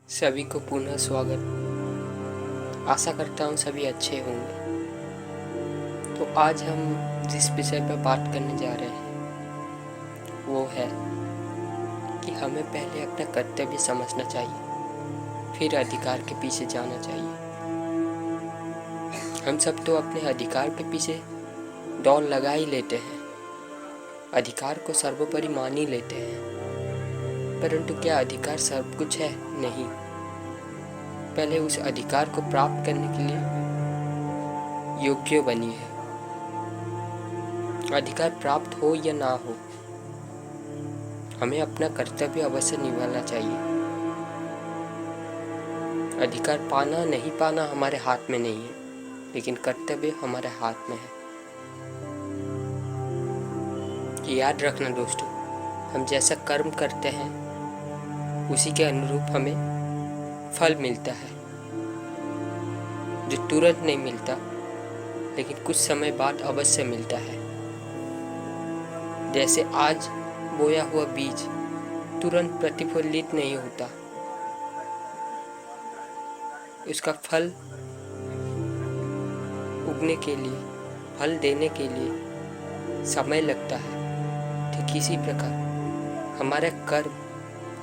सभी को पुनः स्वागत। आशा करता हूँ सभी अच्छे होंगे। तो आज हम जिस विषय पर बात करने जा रहे हैं वो है कि हमें पहले अपना कर्तव्य समझना चाहिए, फिर अधिकार के पीछे जाना चाहिए। हम सब तो अपने अधिकार के पीछे दौड़ लगा ही लेते हैं, अधिकार को सर्वोपरि मान ही लेते हैं, परंतु क्या अधिकार सब कुछ है? नहीं। पहले उस अधिकार को प्राप्त करने के लिए योग्य बनिए। अधिकार प्राप्त हो या ना हो, हमें अपना कर्तव्य अवश्य निभाना चाहिए। अधिकार पाना नहीं पाना हमारे हाथ में नहीं है, लेकिन कर्तव्य हमारे हाथ में है। याद रखना दोस्तों, हम जैसा कर्म करते हैं उसी के अनुरूप हमें फल मिलता है, जो तुरंत नहीं मिलता लेकिन कुछ समय बाद अवश्य मिलता है। जैसे आज बोया हुआ बीज तुरंत प्रतिफलित नहीं होता, उसका फल उगने के लिए, फल देने के लिए समय लगता है। ठीक इसी प्रकार हमारा कर्म,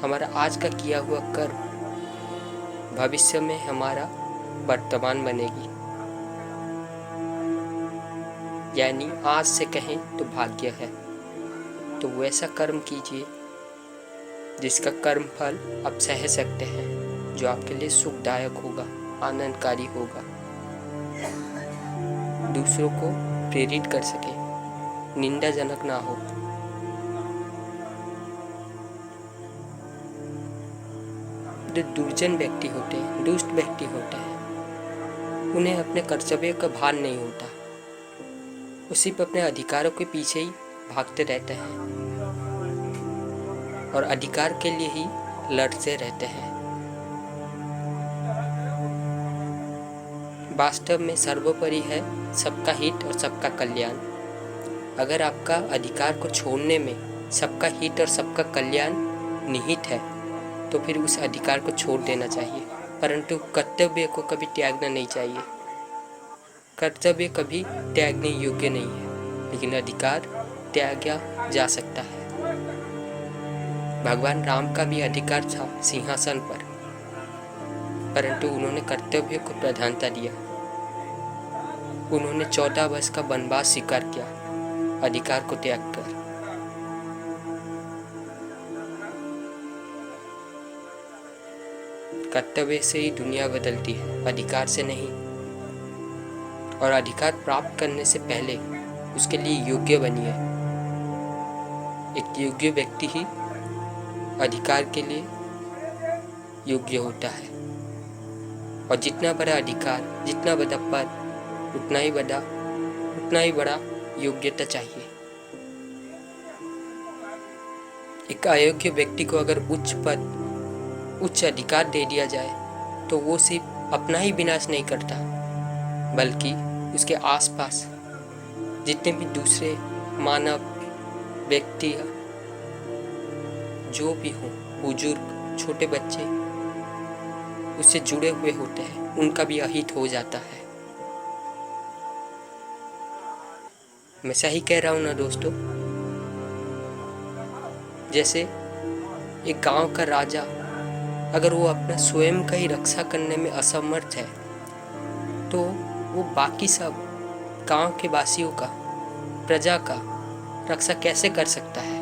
हमारा आज का किया हुआ कर्म भविष्य में हमारा वर्तमान बनेगी। यानी आज से कहें तो भाग्य है। तो वैसा कर्म कीजिए जिसका कर्म फल आप सह सकते हैं, जो आपके लिए सुखदायक होगा, आनंदकारी होगा, दूसरों को प्रेरित कर सके, निंदाजनक ना हो। जो दुर्जन व्यक्ति होते हैं, दुष्ट व्यक्ति होते हैं, उन्हें अपने कर्तव्य का भान नहीं होता, वो सिर्फ अपने अधिकारों के पीछे ही भागते रहते हैं और अधिकार के लिए ही लड़ते रहते हैं। वास्तव में सर्वोपरि है सबका हित और सबका कल्याण। अगर आपका अधिकार को छोड़ने में सबका हित और सबका कल्याण निहित है तो फिर उस अधिकार को छोड़ देना चाहिए, परंतु कर्तव्य को कभी त्यागना नहीं चाहिए। कर्तव्य कभी त्यागने योग्य नहीं है, लेकिन अधिकार त्यागा जा सकता है। भगवान राम का भी अधिकार था सिंहासन पर, परंतु उन्होंने कर्तव्य को प्राधान्यता दिया। उन्होंने 14 वर्ष का वनवास स्वीकार किया, अधिकार को त्याग कर। कर्तव्य से ही दुनिया बदलती है, अधिकार से नहीं। और अधिकार प्राप्त करने से पहले उसके लिए योग्य बनिए। एक योग्य व्यक्ति ही अधिकार के लिए योग्य होता है। और जितना बड़ा अधिकार, जितना बड़ा पद, उतना ही बड़ा योग्यता चाहिए। एक अयोग्य व्यक्ति को अगर उच्च पद, उच्च अधिकार दे दिया जाए तो वो सिर्फ अपना ही विनाश नहीं करता, बल्कि उसके आसपास जितने भी दूसरे मानव व्यक्ति जो भी हो, बुजुर्ग, छोटे बच्चे उससे जुड़े हुए होते हैं, उनका भी अहित हो जाता है। मैं सही कह रहा हूँ ना दोस्तों? जैसे एक गांव का राजा अगर वो अपना स्वयं का ही रक्षा करने में असमर्थ है तो वो बाकी सब गांव के वासियों का, प्रजा का रक्षा कैसे कर सकता है?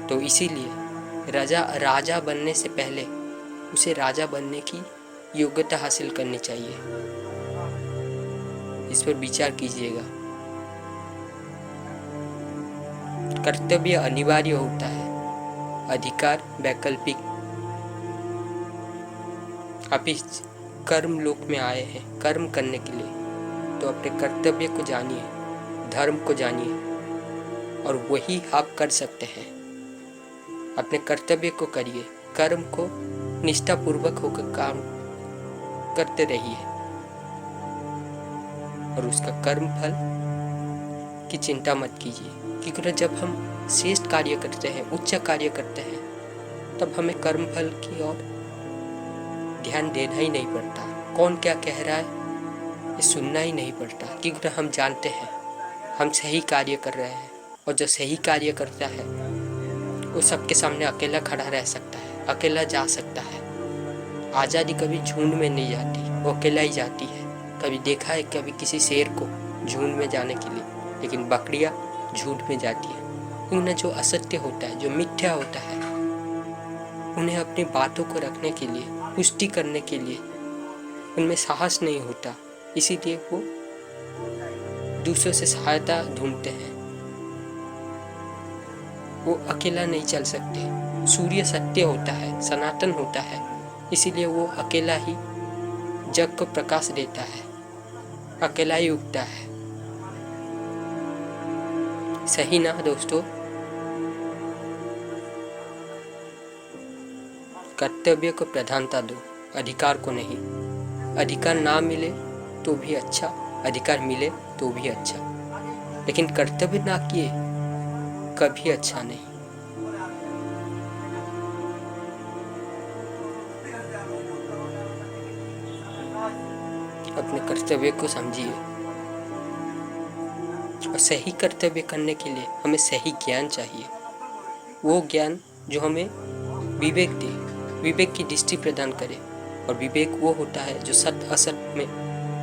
तो इसीलिए राजा बनने से पहले उसे राजा बनने की योग्यता हासिल करनी चाहिए। इस पर विचार कीजिएगा। कर्तव्य अनिवार्य होता है, अधिकार वैकल्पिक। आप इस कर्म लोक में आए हैं कर्म करने के लिए, तो अपने कर्तव्य को जानिए, धर्म को जानिए, और वही आप कर सकते हैं। अपने कर्तव्य को करिए, कर्म को निष्ठापूर्वक होकर काम करते रहिए, और उसका कर्म फल की चिंता मत कीजिए। क्योंकि जब हम श्रेष्ठ कार्य करते हैं, उच्च कार्य करते हैं, तब हमें कर्म फल की ओर ध्यान देना ही नहीं पड़ता। कौन क्या कह रहा है ये सुनना ही नहीं पड़ता, क्योंकि हम जानते हैं हम सही कार्य कर रहे हैं। और जो सही कार्य करता है वो सबके सामने अकेला खड़ा रह सकता है, अकेला जा सकता है। आज़ादी कभी झुंड में नहीं जाती, वो अकेला ही जाती है। कभी देखा है कभी किसी शेर को झुंड में जाने के लिए, लेकिन बकरियाँ झुंड में जाती है। उन्हें जो असत्य होता है, जो मिथ्या होता है, उन्हें अपनी बातों को रखने के लिए, पुष्टि करने के लिए उनमें साहस नहीं होता, इसीलिए वो दूसरों से सहायता ढूंढते हैं। वो अकेला नहीं चल सकते। सूर्य सत्य होता है, सनातन होता है, इसीलिए वो अकेला ही जग को प्रकाश देता है, अकेला ही उगता है। सही ना दोस्तों? कर्तव्य को प्रधानता दो, अधिकार को नहीं। अधिकार ना मिले तो भी अच्छा, अधिकार मिले तो भी अच्छा, लेकिन कर्तव्य ना किए कभी अच्छा नहीं। अपने कर्तव्य को समझिए, और सही कर्तव्य करने के लिए हमें सही ज्ञान चाहिए। वो ज्ञान जो हमें विवेक दे, विवेक की दृष्टि प्रदान करे। और विवेक वो होता है जो सत्य असत्य में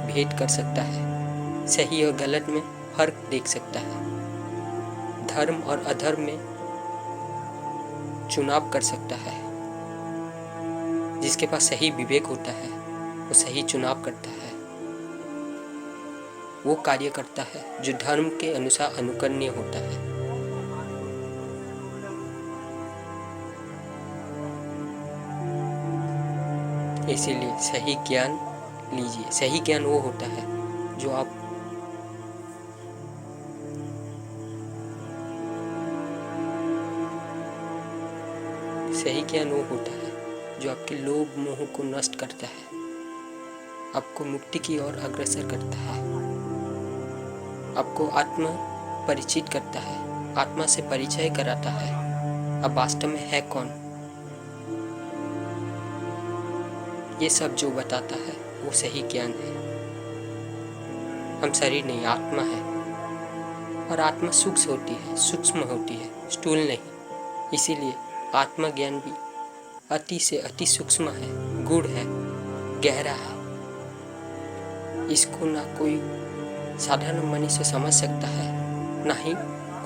भेद कर सकता है, सही और गलत में फर्क देख सकता है, धर्म और अधर्म में चुनाव कर सकता है। जिसके पास सही विवेक होता है वो सही चुनाव करता है, वो कार्य करता है जो धर्म के अनुसार अनुकरणीय होता है। इसीलिए सही ज्ञान लीजिए। सही ज्ञान वो होता है जो आप सही ज्ञान वो होता है जो आपके लोभ मोह को नष्ट करता है, आपको मुक्ति की ओर अग्रसर करता है, आपको आत्मा परिचित करता है, आत्मा से परिचय कराता है अब वास्तव में है कौन। ये सब जो बताता है वो सही ज्ञान है। हम शरीर नहीं, आत्मा है, और आत्मा सूक्ष्म होती है, सूक्ष्म होती है, स्थूल नहीं। इसीलिए आत्मा ज्ञान भी अति से अति सूक्ष्म है, गूढ़ है, गहरा है। इसको ना कोई साधारण मनुष्य समझ सकता है, ना ही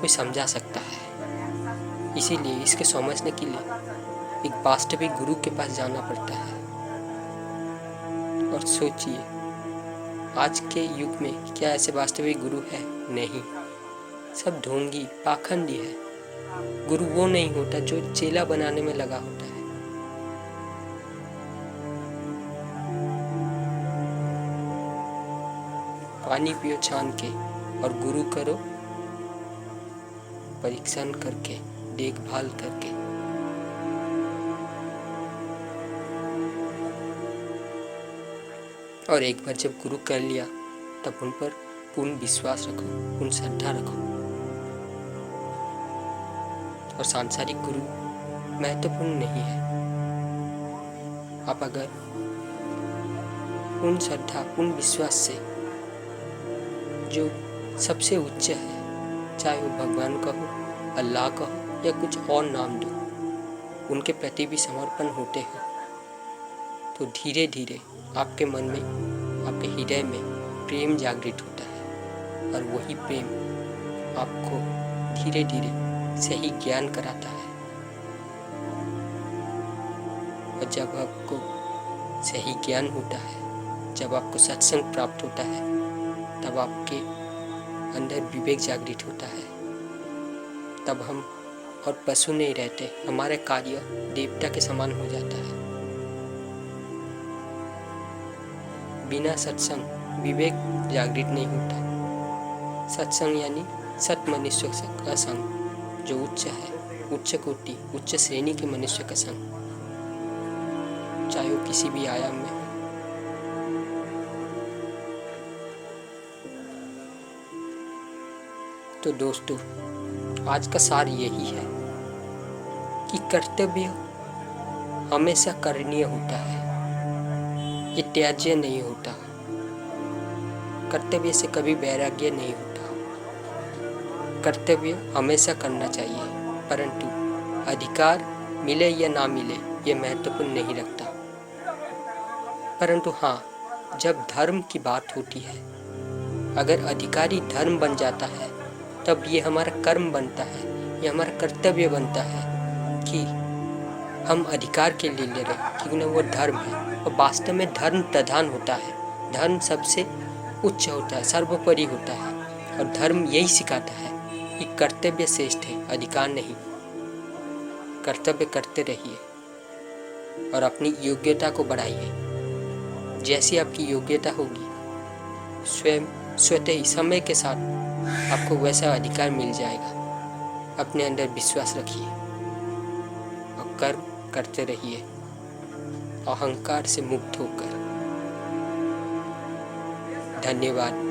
कोई समझा सकता है। इसीलिए इसके समझने के लिए एक वास्तविक गुरु के पास जाना पड़ता है। और सोचिए, आज के युग में क्या ऐसे वास्तविक गुरु है? नहीं, सब ढोंगी पाखंडी है। गुरु वो नहीं होता जो चेला बनाने में लगा होता है। पानी पियो छान के और गुरु करो परीक्षण करके, देखभाल करके। और एक बार जब गुरु कर लिया तब उन पर पूर्ण विश्वास रखो, पूर्ण श्रद्धा रखो। और सांसारिक गुरु महत्वपूर्ण नहीं है। आप अगर पूर्ण श्रद्धा, पूर्ण विश्वास से जो सबसे उच्च है, चाहे वो भगवान का हो, अल्लाह का हो या कुछ और नाम दो, उनके प्रति भी समर्पण होते हो, तो धीरे धीरे आपके मन में, आपके हृदय में प्रेम जागृत होता है। और वही प्रेम आपको धीरे धीरे सही ज्ञान कराता है। और जब आपको सही ज्ञान होता है, जब आपको सत्संग प्राप्त होता है, तब आपके अंदर विवेक जागृत होता है। तब हम और पशु नहीं रहते, हमारा कार्य देवता के समान हो जाता है। बिना सत्संग विवेक जागृत नहीं होता। सत्संग यानी सत मनुष्य का संग, जो उच्च है, उच्च कोटि, उच्च श्रेणी के मनुष्य का संग, चाहे वो किसी भी आयाम में हो। तो दोस्तों, आज का सार यही है कि कर्तव्य हमेशा करणीय होता है। ये त्याज्य नहीं होता। कर्तव्य से कभी वैराग्य नहीं होता। कर्तव्य हमेशा करना चाहिए, परंतु अधिकार मिले या ना मिले ये महत्वपूर्ण नहीं रखता। परंतु हाँ, जब धर्म की बात होती है, अगर अधिकारी धर्म बन जाता है, तब ये हमारा कर्म बनता है, ये हमारा कर्तव्य बनता है कि हम अधिकार के लिए लड़ें, क्योंकि वो धर्म है। और वास्तव में धर्म प्रधान होता है, धर्म सबसे उच्च होता है, सर्वोपरि होता है। और धर्म यही सिखाता है कि कर्तव्य श्रेष्ठ है, अधिकार नहीं। कर्तव्य करते रहिए और अपनी योग्यता को बढ़ाइए। जैसी आपकी योग्यता होगी, स्वतः ही समय के साथ आपको वैसा अधिकार मिल जाएगा। अपने अंदर विश्वास रखिए और कर्म करते रहिए, अहंकार से मुक्त होकर। धन्यवाद।